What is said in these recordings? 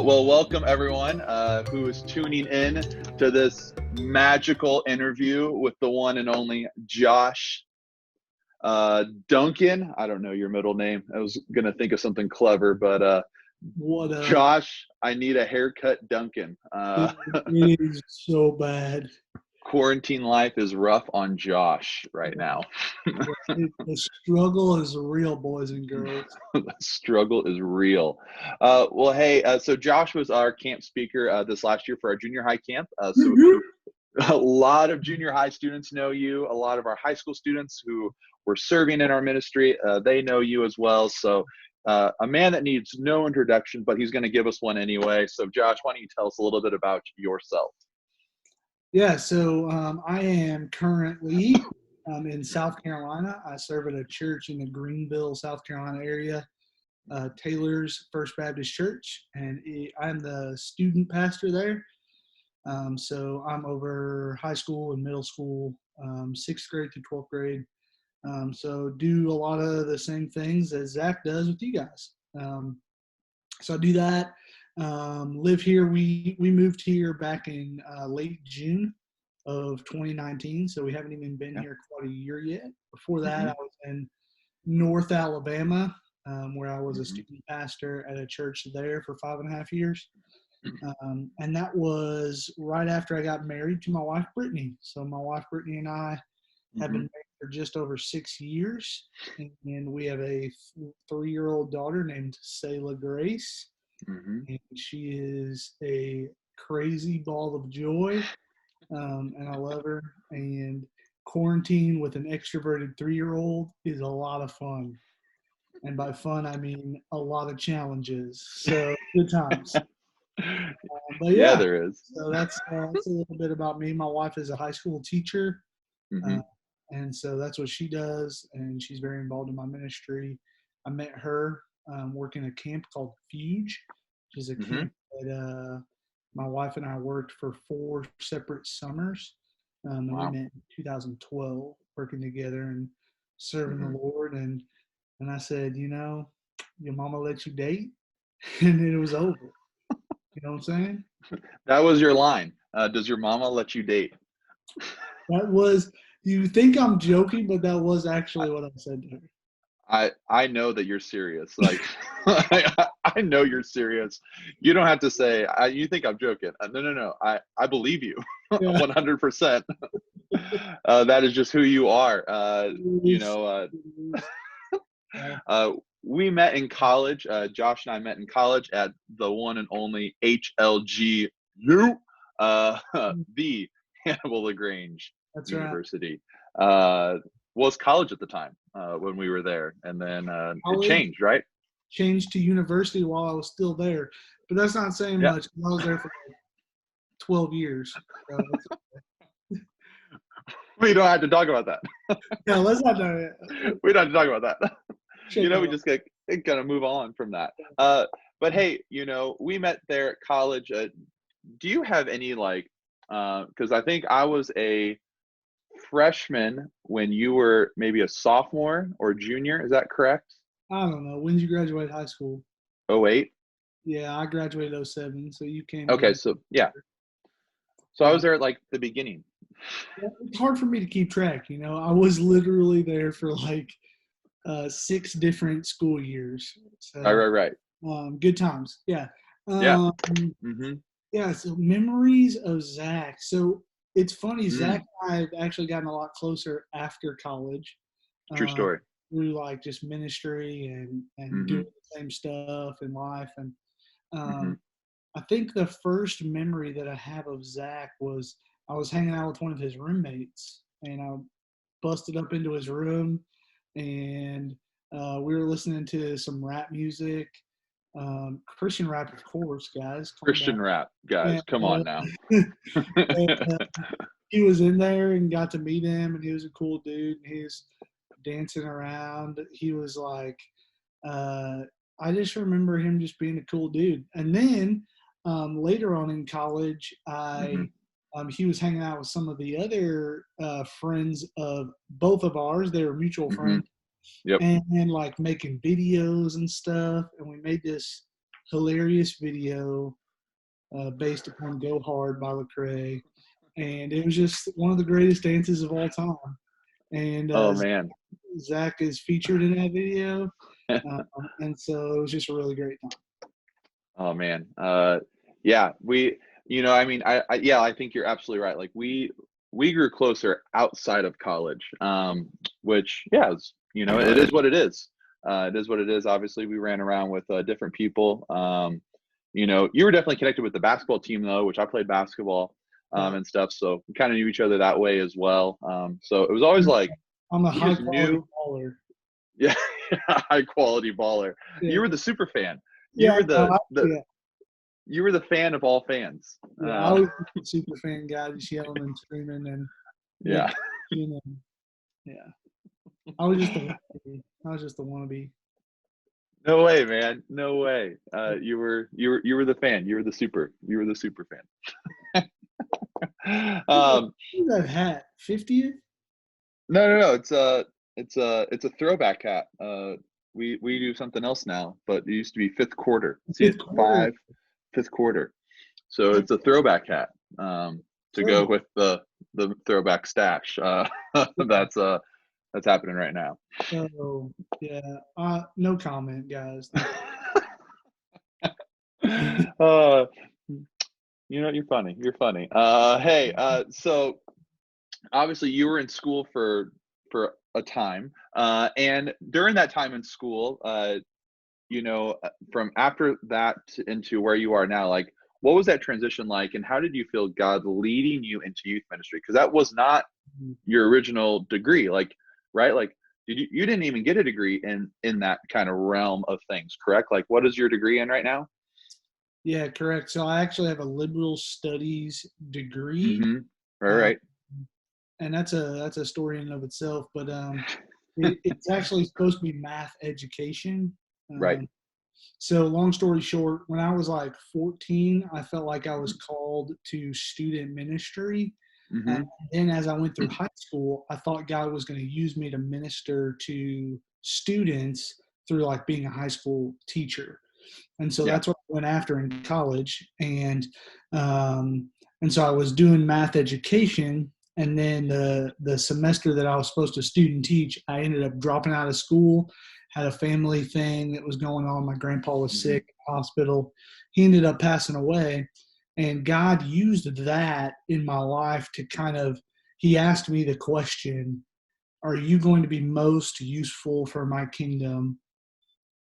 Well, welcome everyone who is tuning in to this magical interview with the one and only Josh Duncan. I don't know your middle name. I was going to think of something clever, but What Josh, I need a haircut, Duncan. it is so bad. Quarantine life is rough on Josh right now. The struggle is real, boys and girls. The struggle is real. So Josh was our camp speaker this last year for our junior high camp. So a lot of junior high students know you. A lot of our high school students who were serving in our ministry, they know you as well. So a man that needs no introduction, but he's going to give us one anyway. So Josh, why don't you tell us a little bit about yourself? Yeah, so I am currently in South Carolina. I serve at a church in the Greenville, South Carolina area, Taylor's First Baptist Church, and I'm the student pastor there. So I'm over high school and middle school, 6th grade to 12th grade. So do a lot of the same things as Zach does with you guys. So I do that. Live here. We moved here back in late June of 2019, so we haven't even been here quite a year yet. Before that, I was in North Alabama, where I was a student pastor at a church there for 5.5 years. And that was right after I got married to my wife, Brittany. So my wife, Brittany, and I have been married for just over 6 years, and we have a 3-year-old daughter named Selah Grace. And she is a crazy ball of joy, and I love her. And quarantine with an extroverted 3-year-old is a lot of fun. And by fun, I mean a lot of challenges. So good times. But yeah, there is. So that's a little bit about me. My wife is a high school teacher, and so that's what she does. And she's very involved in my ministry. I met her working a camp called Fuge, which is a camp that my wife and I worked for 4 separate summers. And we met in 2012, working together and serving the Lord. And I said, your mama let you date, and it was over. You know what I'm saying? That was your line. Does your mama let you date? That was, you think I'm joking, but that was actually what I said to her. I know that you're serious. Like, I know you're serious. You don't have to say, you think I'm joking. No. I believe you 100%. That is just who you are. We met in college. Josh and I met in college at the one and only HLGU, the Hannibal LaGrange University. Was college at the time when we were there, and then it changed, right? Changed to university while I was still there, but that's not saying much. I was there for 12 years. So we don't have to talk about that. No, let's not do it. We don't have to talk about that. We just get kind of move on from that. But hey, we met there at college. Do you have any because I think I was a freshman when you were maybe a sophomore or junior. Is that correct? I don't know. When did you graduate high school? 08? Yeah, I graduated 07, so you came. Okay, so yeah. So I was there at the beginning. It's hard for me to keep track. I was literally there for 6 different school years. So, right. Good times. Yeah. Yeah. So memories of Zach. So it's funny. Zach and I have actually gotten a lot closer after college. True story. Through just ministry and doing the same stuff in life. And I think the first memory that I have of Zach was I was hanging out with one of his roommates, and I busted up into his room, and we were listening to some rap music, Christian rap, of course, guys. Christian rap, guys. Come on now. He was in there and got to meet him, and he was a cool dude. And he was dancing around. He was I just remember him just being a cool dude. And then later on in college, he was hanging out with some of the other friends of both of ours. They were mutual friends. Yep. And making videos and stuff. And we made this hilarious video based upon "Go Hard" by Lecrae, and it was just one of the greatest dances of all time. And Oh man. Zach is featured in that video, and so it was just a really great time. Oh man. Yeah, I mean, yeah, I think you're absolutely right. Like we grew closer outside of college, which, yeah, it is what it is. It is what it is. Obviously, we ran around with different people. You were definitely connected with the basketball team though, which I played basketball and stuff. So we kind of knew each other that way as well. So it was always like I'm a you high just quality knew, baller. yeah, high quality baller. Yeah. You were the super fan. You Yeah, were the yeah. you were the fan of all fans. Yeah, I was a super fan guy, just yelling and screaming and Yeah. and, yeah. I was just the wannabe. I was just the wannabe. No way, man. No way. You were the fan. You were the super fan. Who's that hat? 50th? No. It's a throwback hat. We do something else now, but it used to be fifth quarter. See it? Fifth quarter. Fifth quarter. So it's a throwback hat. To go with the throwback stash. That's happening right now. Oh, yeah. No comment, guys. You're funny. You're funny. Hey, so obviously you were in school for a time, and during that time in school, from after that into where you are now, like, what was that transition like, and how did you feel God leading you into youth ministry? Because that was not your original degree, like, right? Like, you didn't even get a degree in that kind of realm of things, correct? Like, what is your degree in right now? Yeah, correct. So I actually have a liberal studies degree. Mm-hmm. Right. And that's a story in and of itself, but it's actually supposed to be math education. Right. So long story short, when I was like 14, I felt like I was called to student ministry. Mm-hmm. Then as I went through high school, I thought God was going to use me to minister to students through like being a high school teacher. And so that's what I went after in college. And so I was doing math education. And then the semester that I was supposed to student teach, I ended up dropping out of school, had a family thing that was going on. My grandpa was sick in the hospital. He ended up passing away. And God used that in my life to he asked me the question, are you going to be most useful for my kingdom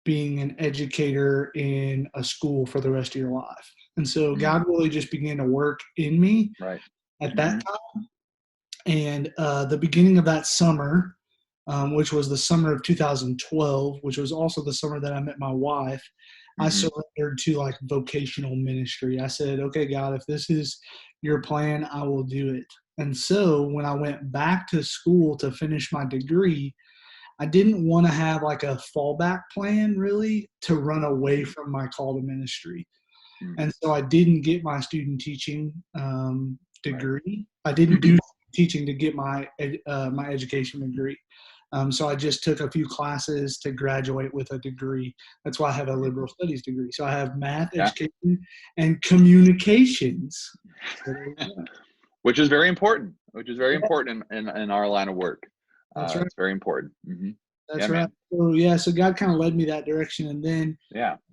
being an educator in a school for the rest of your life? And so God really just began to work in me at that time. And the beginning of that summer, which was the summer of 2012, which was also the summer that I met my wife, I surrendered to like vocational ministry. I said, okay, God, if this is your plan, I will do it. And so when I went back to school to finish my degree, I didn't want to have like a fallback plan really to run away from my call to ministry. And so I didn't get my student teaching degree. I didn't do teaching to get my education degree. So I just took a few classes to graduate with a degree. That's why I have a liberal studies degree. So I have math, education, and communications. Which is very important. Which is very important in our line of work. That's right. It's very important. That's right. So God kind of led me that direction. And then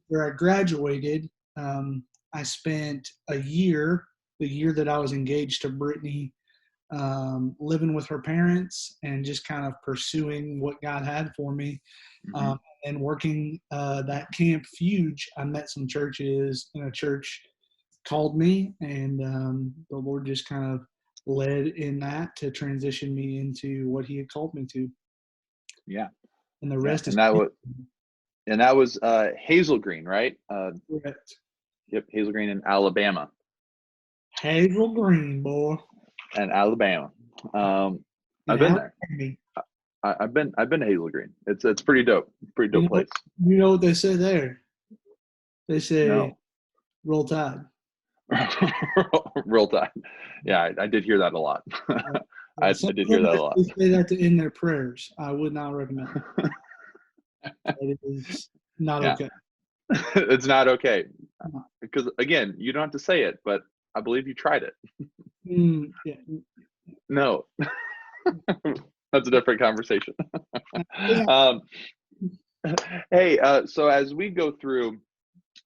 where I graduated, I spent a year, the year that I was engaged to Brittany, living with her parents and just kind of pursuing what God had for me. And working that Camp Fuge, I met some churches, and a church called me, and the Lord just kind of led in that to transition me into what He had called me to. Yeah. And the rest is. And that was Hazel Green, right? Correct. Yep, Hazel Green in Alabama. Hazel Green, boy. And Alabama. I've been there. I've been to Hazel Green. It's pretty dope. Pretty dope place. You know what they say there? They say, "Roll Tide." Roll Tide. Yeah, I did hear that a lot. I did hear that a lot. They say that to end their prayers. I would not recommend it. It is not okay. It's not okay. Because again, you don't have to say it, but I believe you tried it. Yeah. No, that's a different conversation. Yeah. um, hey, so as we go through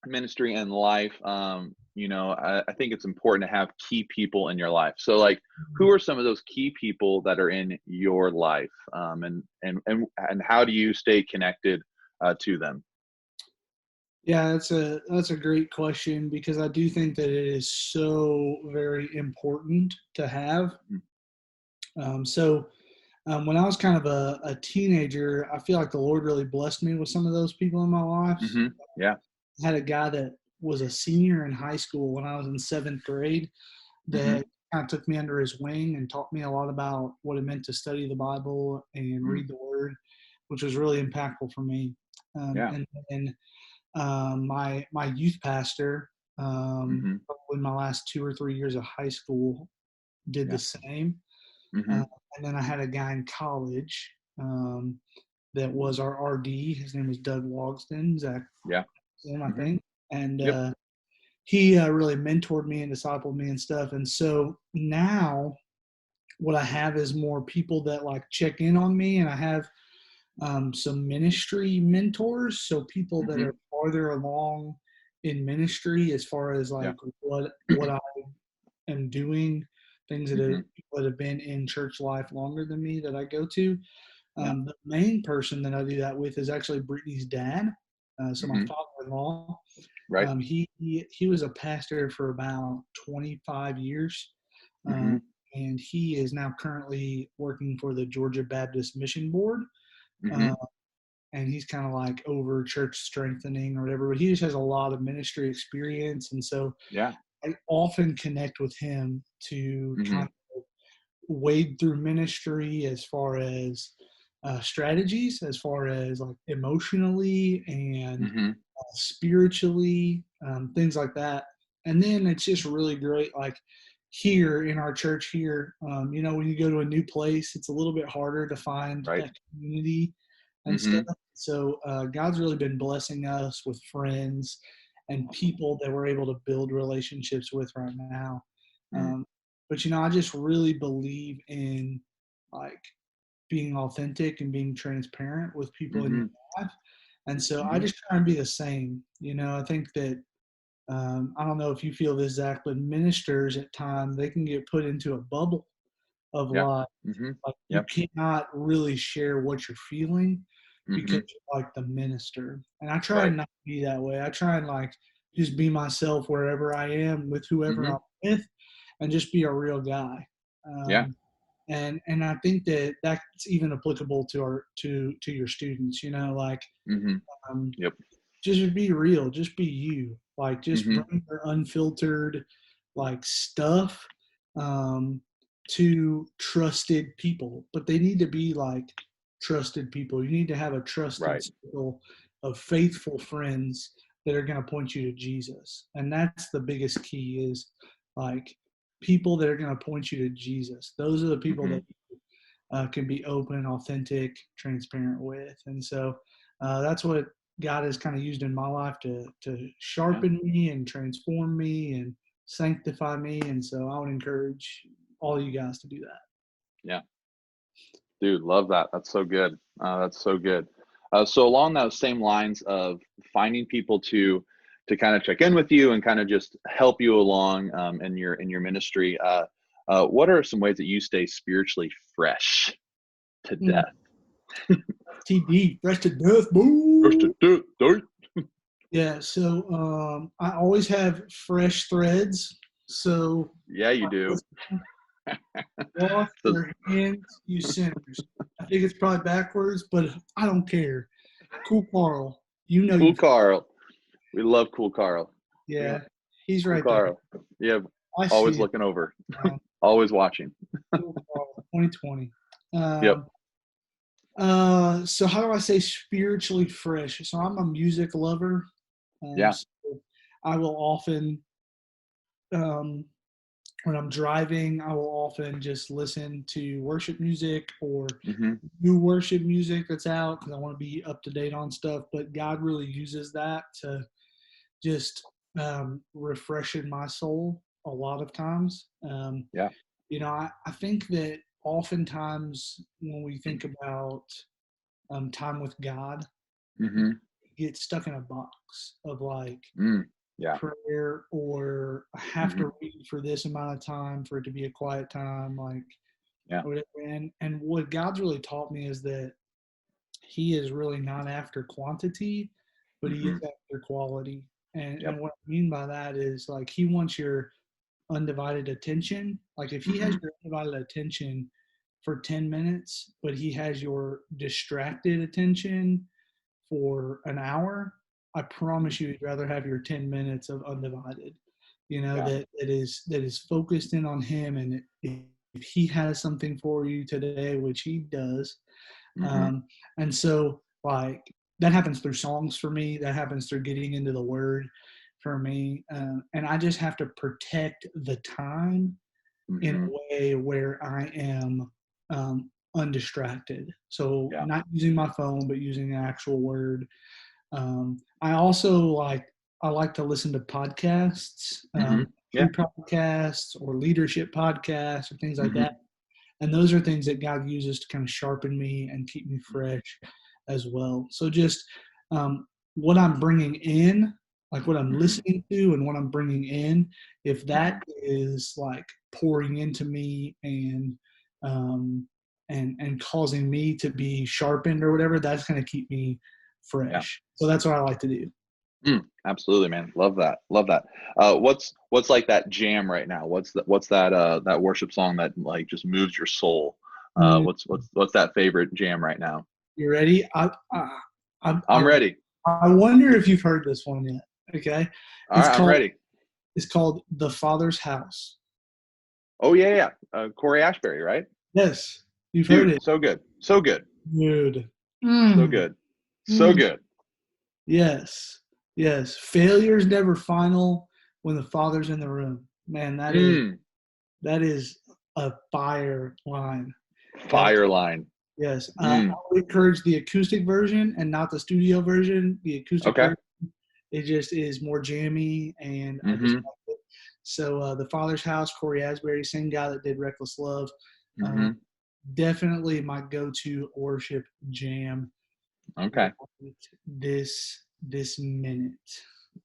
ministry and life, I think it's important to have key people in your life. So, like, who are some of those key people that are in your life, and how do you stay connected to them? Yeah, that's a great question because I do think that it is so very important to have. When I was kind of a teenager, I feel like the Lord really blessed me with some of those people in my life. Mm-hmm. Yeah. I had a guy that was a senior in high school when I was in seventh grade Mm-hmm. that kind of took me under his wing and taught me a lot about what it meant to study the Bible and Mm. read the Word, which was really impactful for me. Yeah. And then my youth pastor, Mm-hmm. probably my last 2 or 3 years of high school, did Yeah. the same. Mm-hmm. Uh, and then I had a guy in college that was our RD. His name was Doug Logston, Zach, Yeah. I Mm-hmm. think. And Yep. he really mentored me and discipled me and stuff. And so now what I have is more people that like check in on me, and I have some ministry mentors. So people that Mm-hmm. are farther along in ministry as far as Yeah. like what I am doing, things Mm-hmm. that have been in church life longer than me that I go to. Yeah. The main person that I do that with is actually Brittany's dad. So my Mm-hmm. father-in-law, Right. he was a pastor for about 25 years, Mm-hmm. and he is now currently working for the Georgia Baptist Mission Board, Mm-hmm. uh, and he's kind of like over church strengthening or whatever. But he just has a lot of ministry experience, and so Yeah. I often connect with him to Mm-hmm. kind of wade through ministry as far as strategies, as far as like emotionally and Mm-hmm. spiritually, things like that. And then it's just really great, like here in our church here, when you go to a new place, it's a little bit harder to find Right. that community and Mm-hmm. stuff. So God's really been blessing us with friends and people that we're able to build relationships with right now. Mm. But I just really believe in like being authentic and being transparent with people in your Mm-hmm. life. And so I Mm-hmm. just try and be the same. I think that I don't know if you feel this, Zach, but ministers at times they can get put into a bubble of Yeah. life. Mm-hmm. Like you Yep. cannot really share what you're feeling Mm-hmm. because you're like the minister. And I try Right. and not be that way. I try and like just be myself wherever I am with whoever Mm-hmm. I'm with, and just be a real guy. Yeah. And I think that that's even applicable to to your students. Like Mm-hmm. um, Yep. just be real, just be you. Like just Mm-hmm. bring your unfiltered like stuff um, to trusted people, but they need to be like trusted people. You need to have a trusted Right. circle of faithful friends that are going to point you to Jesus, and that's the biggest key is like people that are going to point you to Jesus. Those are the people Mm-hmm. that can be open, authentic, transparent with. And so that's what God has kind of used in my life to Yeah. sharpen me and transform me and sanctify me. And so I would encourage all you guys to do that. Yeah. Dude, love that. That's so good. That's so good. So along those same lines of finding people to kind of check in with you and kind of just help you along in your ministry, what are some ways that you stay spiritually fresh to Mm, death? TD, fresh to death, Fresh to boo. death, dude. Yeah, so I always have fresh threads. So Yeah, you do. wash So your hands, you sinners. I think it's probably backwards, but I don't care. Cool Carl, cool you. Carl. We love cool Carl. Yeah, Yeah, he's cool right there. Carl. Yeah, I always see it. looking over, Um, always watching. Cool Carl, 2020. Yep. So how do I say spiritually fresh? So I'm a music lover. Yeah. So I will often, um, when I'm driving, I will often just listen to worship music or Mm-hmm. new worship music that's out because I want to be up to date on stuff. But God really uses that to just refreshing my soul a lot of times. Yeah. I think that oftentimes when we think about time with God, we Mm-hmm. get stuck in a box of like Yeah. prayer, or I have Mm-hmm. to read for this amount of time for it to be a quiet time, like Yeah. whatever. And what God's really taught me is that He is really not after quantity, but He Mm-hmm. is after quality. And Yep. what I mean by that is like He wants your undivided attention. Like if He has Mm-hmm. your undivided attention for 10 minutes, but He has your distracted attention for an hour, I promise you, he'd rather have your 10 minutes of undivided. Yeah. That is focused in on him, and if he has something for you today, which he does, Mm-hmm. um, and so like that happens through songs for me. That happens through getting into the Word for me, and I just have to protect the time in Mm-hmm. a way where I am undistracted. So Yeah. not using my phone, but using the actual Word. I also I like to listen to podcasts, Mm-hmm. Yeah. free podcasts or leadership podcasts or things like Mm-hmm. that. And those are things that God uses to kind of sharpen me and keep me fresh as well. So just what I'm bringing in, like what I'm Mm-hmm. listening to and what I'm bringing in, if Mm-hmm. that is like pouring into me and causing me to be sharpened or whatever, that's going to keep me Yeah. fresh. So that's what I like to do. Absolutely, man. Love that. Love that. What's like that jam right now? What's that worship song that like just moves your soul? Mm, What's that favorite jam right now? you ready? I, I'm I, ready. I wonder if you've heard this one yet. Okay, All it's right, I'm called ready. it's called The Father's House. Oh yeah, yeah. Corey Ashbury, right? Yes, you've heard Dude, it, so good. So good. dude. So Mm, good. So mm. good. Yes, yes. Failure's never final when the Father's in the room. Man, Mm, that is a fire line. That fire line. yes. I Mm, would encourage the acoustic version and not the studio version. The acoustic okay. version, it just is more jammy, and I just Mm-hmm. like it. So the Father's House, Corey Asbury, same guy that did Reckless Love. Uh, Mm-hmm. Definitely my go-to worship jam Okay. right this minute.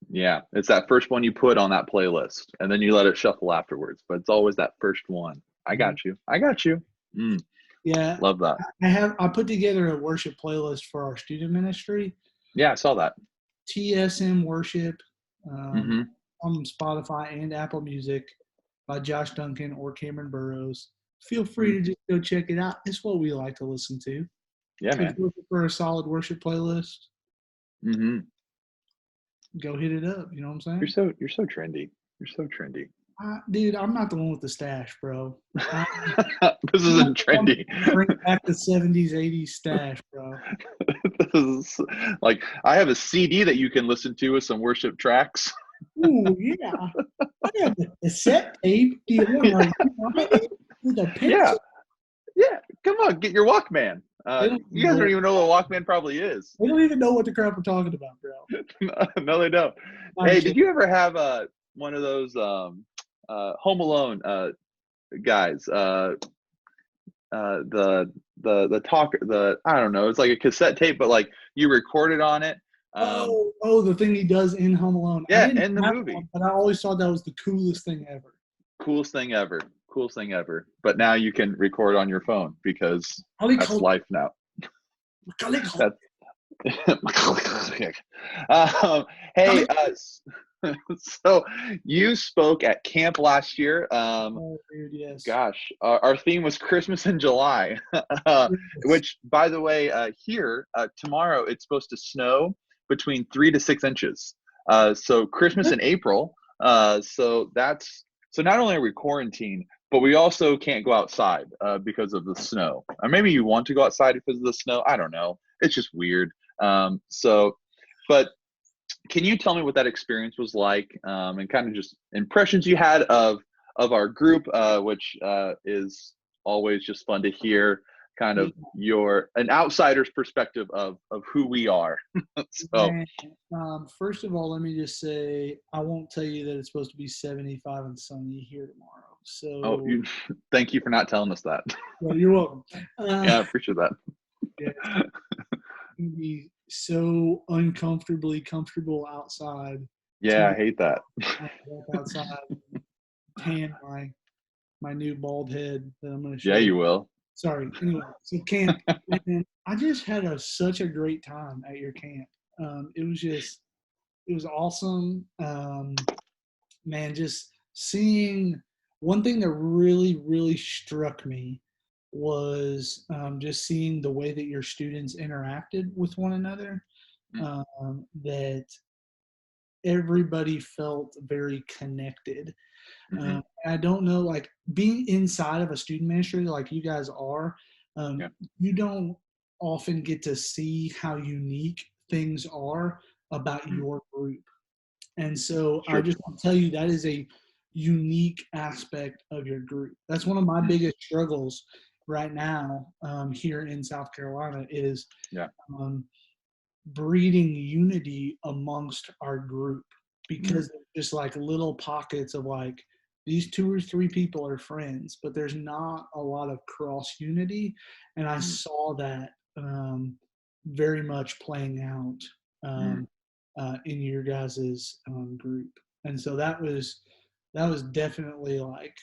Yeah, it's that first one you put on that playlist, and then you let it shuffle afterwards. But it's always that first one. I Mhm. got you. I got you. Mm, Yeah, love that. I put together a worship playlist for our student ministry, Yeah, I saw that. TSM Worship, um, Mm-hmm. on Spotify and Apple Music by Josh Duncan or Cameron Burrows. Feel free to just go check it out. It's what we like to listen to. Yeah, If man. you're looking for a solid worship playlist, Mm-hmm. go hit it up. You know what I'm You're saying? so trendy. You're so trendy. Dude, I'm not the one with the stash, bro. I'm This not isn't the one trendy. to bring back the 70s, 80s stash, bro. This is like I have a CD that you can listen to with some worship tracks. Ooh, yeah. I have a cassette tape. Do you want to rewind it with a Yeah, pencil? yeah. Come on, get your Walkman. They don't You even guys know. don't even know what Walkman probably is. They don't even know what the crap we're talking about, bro. No, they don't. I'm Hey, did kidding. you ever have one of those Home Alone guys? The talk the I don't know. It's like a cassette tape, but like you recorded on it. The thing he does in Home Alone. I Yeah, didn't in the have one, movie, but I always thought that was the coolest thing ever. coolest thing ever, coolest thing ever. But now you can record on your phone because Macaulay that's Culkin. life now. Macaulay Culkin. That's hey, Macaulay- so you spoke at camp last year. Oh, dude, yes. Gosh, our theme was Christmas in July, Yes. which, by the way, here tomorrow it's supposed to snow between 3 to 6 inches. So Christmas in April. So not only are we quarantined, but we also can't go outside because of the snow. Or maybe you want to go outside because of the snow. I don't know. It's just weird. But can you tell me what that experience was like, and kind of just impressions you had of our group, which is always just fun to hear, kind of an outsider's perspective of who we are. So, first of all, let me just say I won't tell you that it's supposed to be 75 and sunny here tomorrow. So, thank you for not telling us that. Well, you're welcome. Yeah, I appreciate that. Yeah, it's gonna be so uncomfortably comfortable outside. Yeah, I hate that. I walk outside, and tan my new bald head that I'm going to show Yeah, you will. Sorry. Anyway, so camp. And I just had such a great time at your camp. It was awesome. Man, just seeing one thing that really, really struck me was just seeing the way that your students interacted with one another. That everybody felt very connected. I don't know, like being inside of a student ministry like you guys are, you don't often get to see how unique things are about your group. And so I just want to tell you that is a unique aspect of your group. That's one of my biggest struggles right now here in South Carolina is breeding unity amongst our group, because there's just like little pockets of like these 2 or 3 people are friends, but there's not a lot of cross unity. And I saw that very much playing out in your guys's group. And so that was definitely like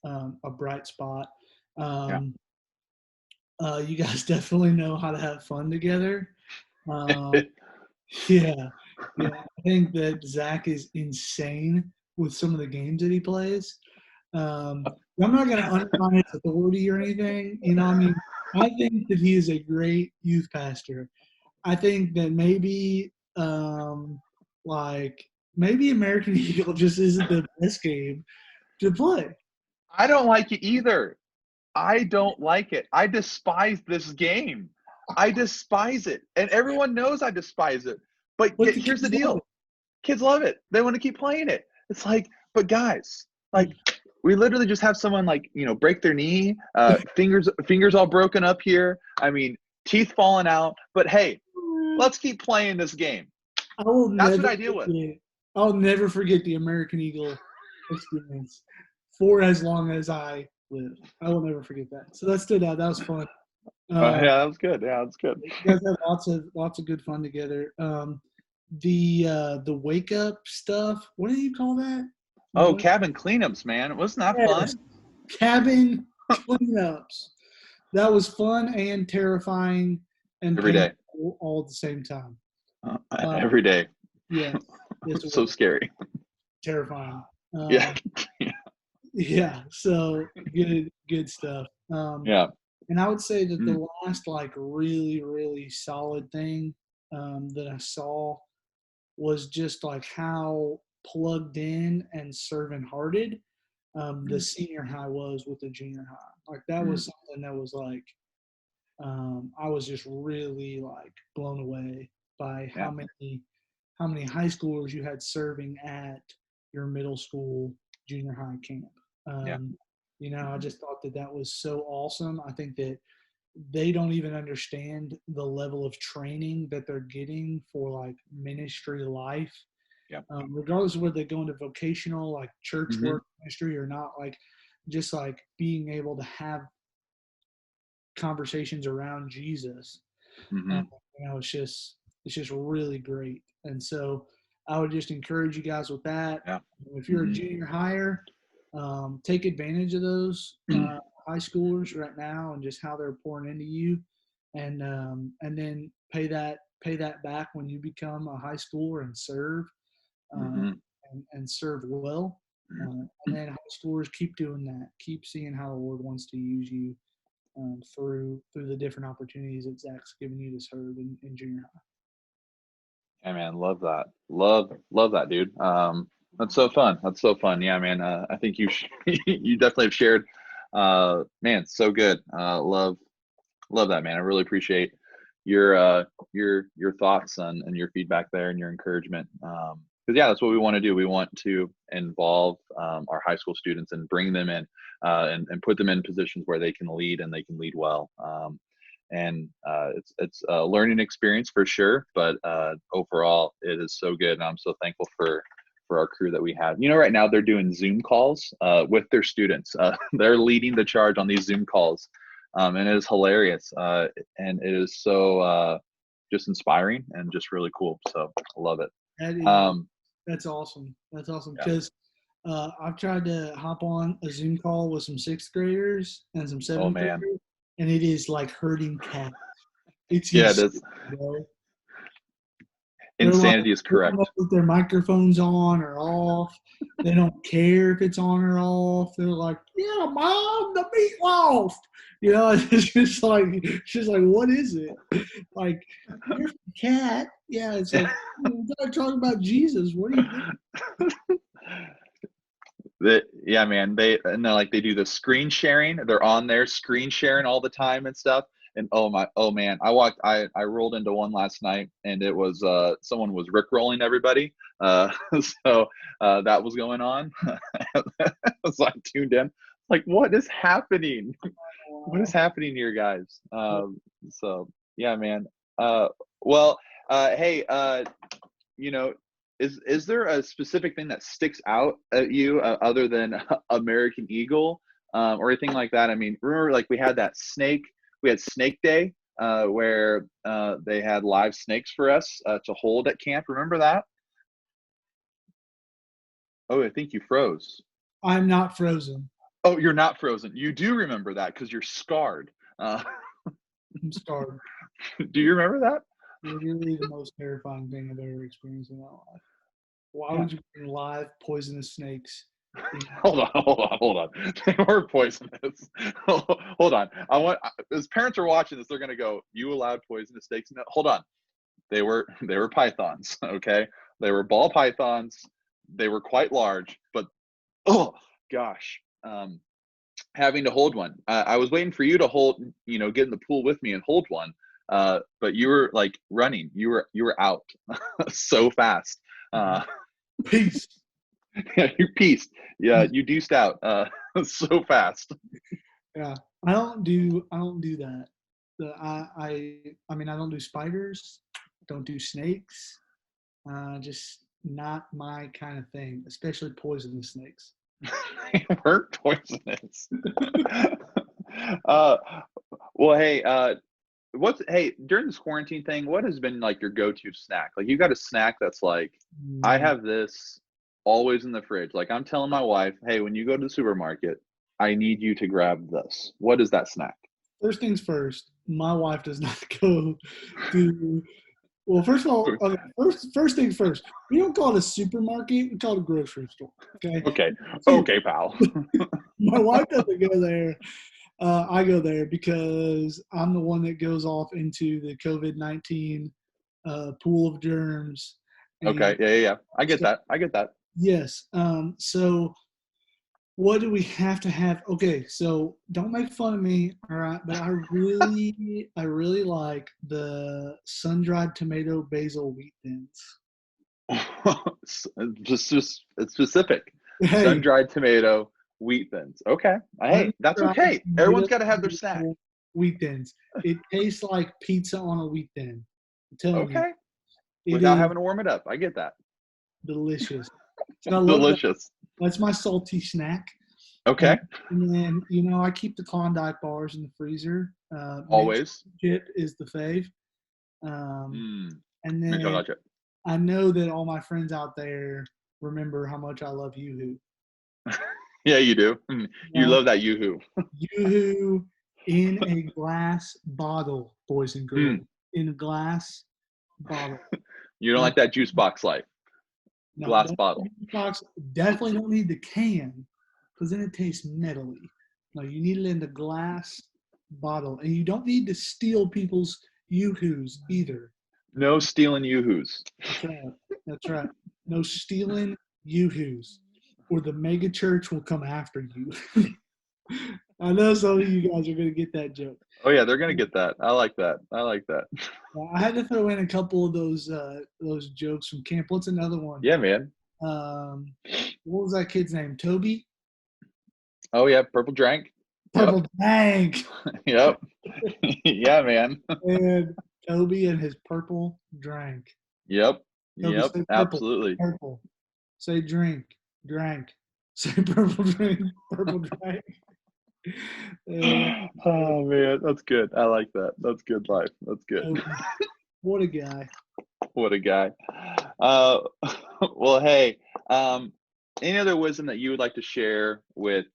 a bright spot. You guys definitely know how to have fun together. Yeah. I think that Zach is insane with some of the games that he plays. I'm not going to undermine his authority or anything. I mean, I think that he is a great youth pastor. I think that maybe maybe American Eagle just isn't the best game to play. I don't like it either. I don't like it. I despise this game. I despise it. And everyone knows I despise it. But here's the deal. Kids love it. They want to keep playing it. It's like, but guys, like we literally just have someone like, break their knee, fingers all broken up here. I mean, teeth falling out. But hey, let's keep playing this game. That's what I deal with. I'll never forget the American Eagle experience for as long as I live. I will never forget that. So that stood out. That was fun. Yeah, that was good. Yeah, that's good. You guys had lots of good fun together. The wake up stuff. What do you call that? Cabin cleanups, man. Wasn't that fun? Cabin cleanups. That was fun and terrifying and every day, all at the same time. Every day. Yeah, it's so scary. Terrifying. Yeah. So good stuff. And I would say that the last like really, really solid thing that I saw was just like how plugged in and servant hearted the senior high was with the junior high. Like that was something that was like I was just really like blown away by how many high schoolers you had serving at your middle school junior high camp. I just thought that was so awesome. I think that they don't even understand the level of training that they're getting for like ministry life. Regardless of whether they go into vocational, like church work ministry or not, like just like being able to have conversations around Jesus. It's just really great. And so I would just encourage you guys with that. If you're a junior hire, take advantage of those high schoolers right now and just how they're pouring into you, and then pay that back when you become a high schooler and serve and serve well. And then high schoolers, keep doing that. Keep seeing how the Lord wants to use you through the different opportunities that Zach's given you to serve in junior high. Yeah, man, love that. Love that, dude. That's so fun. Yeah, man. I think you you definitely have shared. Man, so good. Love that, man. I really appreciate your thoughts and your feedback there and your encouragement. yeah, that's what we want to do. We want to involve our high school students and bring them in and put them in positions where they can lead and they can lead well. And it's a learning experience for sure, but overall it is so good, and I'm so thankful for our crew that we have. Right now they're doing Zoom calls with their students. They're leading the charge on these Zoom calls, and it is hilarious, and it is so just inspiring and just really cool. So I love it. That's awesome. That's awesome Yeah. because I've tried to hop on a Zoom call with some sixth graders and some Oh seventh man. graders, and it is like herding cats. It's Yeah, that's insane, bro. They're like, insanity is they don't know correct. if their microphone's on or off. They don't care if it's on or off. They're like, "Yeah, mom, the meatloaf." It's just like, what is it? Like, here's the cat. Yeah, it's like, we gotta talk about Jesus. What are you doing? Yeah, man. They're like they do the screen sharing. They're on there screen sharing all the time and stuff. And oh man, I rolled into one last night, and it was someone was rickrolling everybody. So that was going on. So I tuned in. Like, what is happening? What is happening here, guys? So yeah, man. Well, hey, you know, is there a specific thing that sticks out at you other than American Eagle or anything like that? I mean, remember, like we had Snake Day where they had live snakes for us to hold at camp. Remember that? Oh, I think you froze. I'm not frozen. Oh, you're not frozen. You do remember that because you're scarred. I'm starved. Do you remember that? Literally the most terrifying thing I've ever experienced in my life. Why would you bring live poisonous snakes? Hold on. They were poisonous. Hold on. As parents are watching this, they're gonna go, "You allowed poisonous snakes?" No, hold on. They were pythons. Okay, they were ball pythons. They were quite large, but oh gosh, having to hold one. I was waiting for you to get in the pool with me and hold one. But you were like running. You were out so fast. Peace. Yeah, you pieced. Yeah, you deuced out so fast. Yeah, I don't do that. I mean, I don't do spiders. Don't do snakes. Just not my kind of thing, especially poisonous snakes. They weren't poisonous. uh, well, hey, during this quarantine thing, what has been like your go-to snack? Like you got a snack that's like, I Mm, have this always in the fridge. Like I'm telling my wife, hey, when you go to the supermarket, I need you to grab this. What is that snack? First things first, my wife does not go to. Well, first of all, okay, first things first. We don't call it a supermarket. We call it a grocery store. Okay. Okay, Two, okay, pal. my wife doesn't go there. I go there because I'm the one that goes off into the COVID-19 pool of germs. And Okay, yeah. I get so, that. I get that. yes. So what do we have to have? Okay, so don't make fun of me, all right? But I really like the sun-dried tomato basil wheat thins. Just it's specific. Hey, Sun-dried tomato, wheat thins. Okay. Hey, that's sun-dried okay. tomato Everyone's got to have their snack. basil wheat thins. It tastes like pizza on a wheat thin. I'm telling you, Okay. it Without is having to warm it up. I get that. delicious. So I love that. Delicious. That's my salty snack. Okay. And then, I keep the Klondike bars in the freezer. Mint Always. chip is the fave. Um, Mm. and Mint then chocolate chip. I know that all my friends out there remember how much I love Yoo-Hoo. Yeah, you do. You Uh, love that yoo-hoo. Yoo-Hoo in a glass bottle, boys and girls. Mm. In a glass bottle. You don't Not, like that juice box life. no, Glass don't bottle. box. Definitely don't need the can because then it tastes metally. No, you need it in the glass bottle. And you don't need to steal people's Yoo-Hoos either. No stealing yoo-hoos. That's right. That's right. No stealing Yoo-Hoos, or the Megachurch will come after you. I know some of you guys are going to get that joke. Oh yeah, they're gonna get that. I like that. I like that. I had to throw in a couple of those jokes from camp. What's another one? Yeah, man. What was that kid's name? Toby? Oh yeah, purple drank. Yep. Purple Drank. Yep. Yeah, man. And Toby and his purple drank. Yep. Toby, Yep. say purple. Absolutely. Purple. Say drink. Drank. Say purple drink. Purple drank. Oh man, that's good. I like that. That's good life. That's good. What a guy. What a guy. Well, hey, any other wisdom that you would like to share with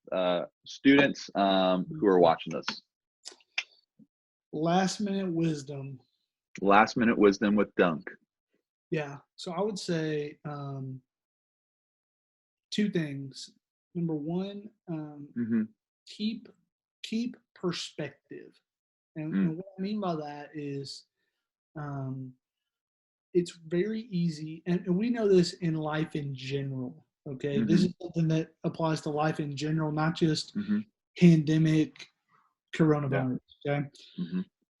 students who are watching this? Last minute wisdom. Last minute wisdom with Dunk. Yeah. So I would say two things. Number one, keep perspective. And what I mean by that is it's very easy, and we know this in life in general. Okay, this is something that applies to life in general, not just pandemic coronavirus. Okay,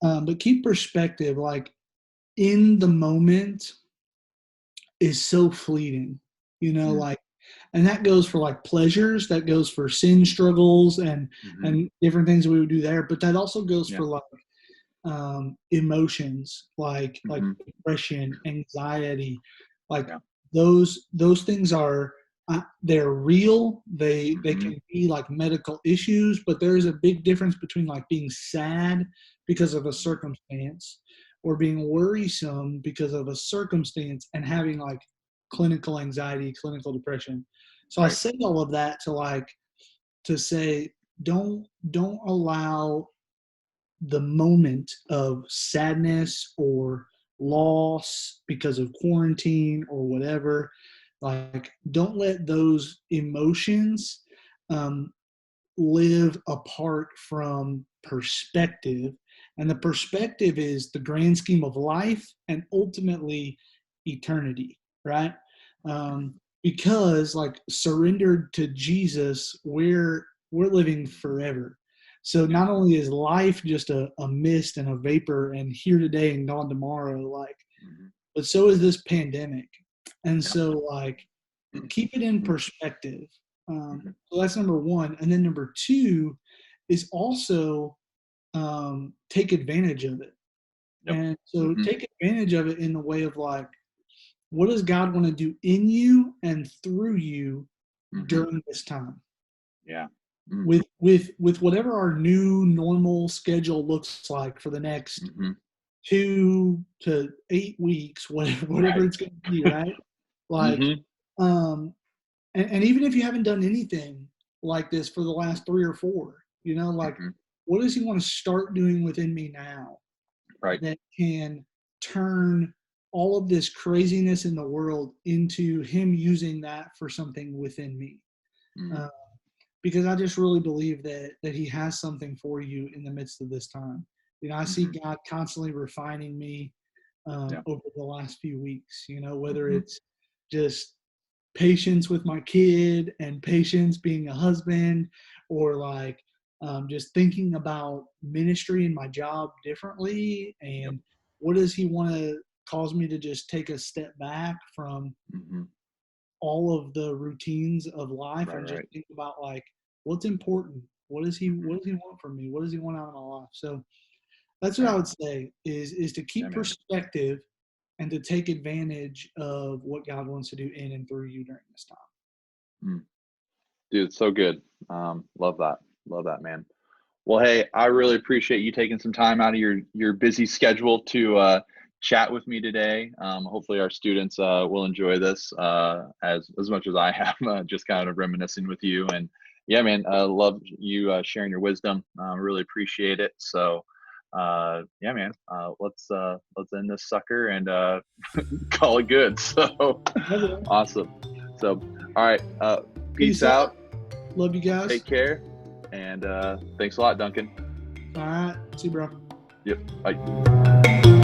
but keep perspective. Like in the moment is so fleeting, like, and that goes for like pleasures, that goes for sin struggles and different things that we would do there, but that also goes for like emotions like depression, anxiety, like those things are they're real. They can be like medical issues, but there is a big difference between like being sad because of a circumstance or being worrisome because of a circumstance and having like clinical anxiety, clinical depression. So I say all of that to say don't allow the moment of sadness or loss because of quarantine or whatever, like don't let those emotions live apart from perspective. And the perspective is the grand scheme of life and ultimately eternity, right? Because like surrendered to Jesus, we're living forever. So not only is life just a mist and a vapor and here today and gone tomorrow, like, but so is this pandemic. And so like keep it in perspective. So that's number one. And then number two is also take advantage of it. And so take advantage of it in the way of like, what does God want to do in you and through you during this time? Yeah. With whatever our new normal schedule looks like for the next 2 to 8 weeks, whatever it's going to be, right? Like, and even if you haven't done anything like this for the last 3 or 4, like, what does He want to start doing within me now? Right. That can turn all of this craziness in the world into Him using that for something within me. Because I just really believe that He has something for you in the midst of this time. I see God constantly refining me over the last few weeks, whether it's just patience with my kid and patience being a husband, or like just thinking about ministry and my job differently. And what does He want to cause me to just take a step back from all of the routines of life and just think about like what's important. What does He want from me? What does He want out of my life? So that's what I would say is to keep perspective and to take advantage of what God wants to do in and through you during this time. Dude, it's so good. Love that, man. Well, hey, I really appreciate you taking some time out of your busy schedule to chat with me today. Hopefully our students will enjoy this as much as I have, just kind of reminiscing with you. And yeah, man, I love you sharing your wisdom. Really appreciate it. So yeah, man, let's end this sucker and call it good. So awesome. So all right, peace out. Love you guys. Take care, and thanks a lot, Duncan. All right, see you, bro. Yep. Bye.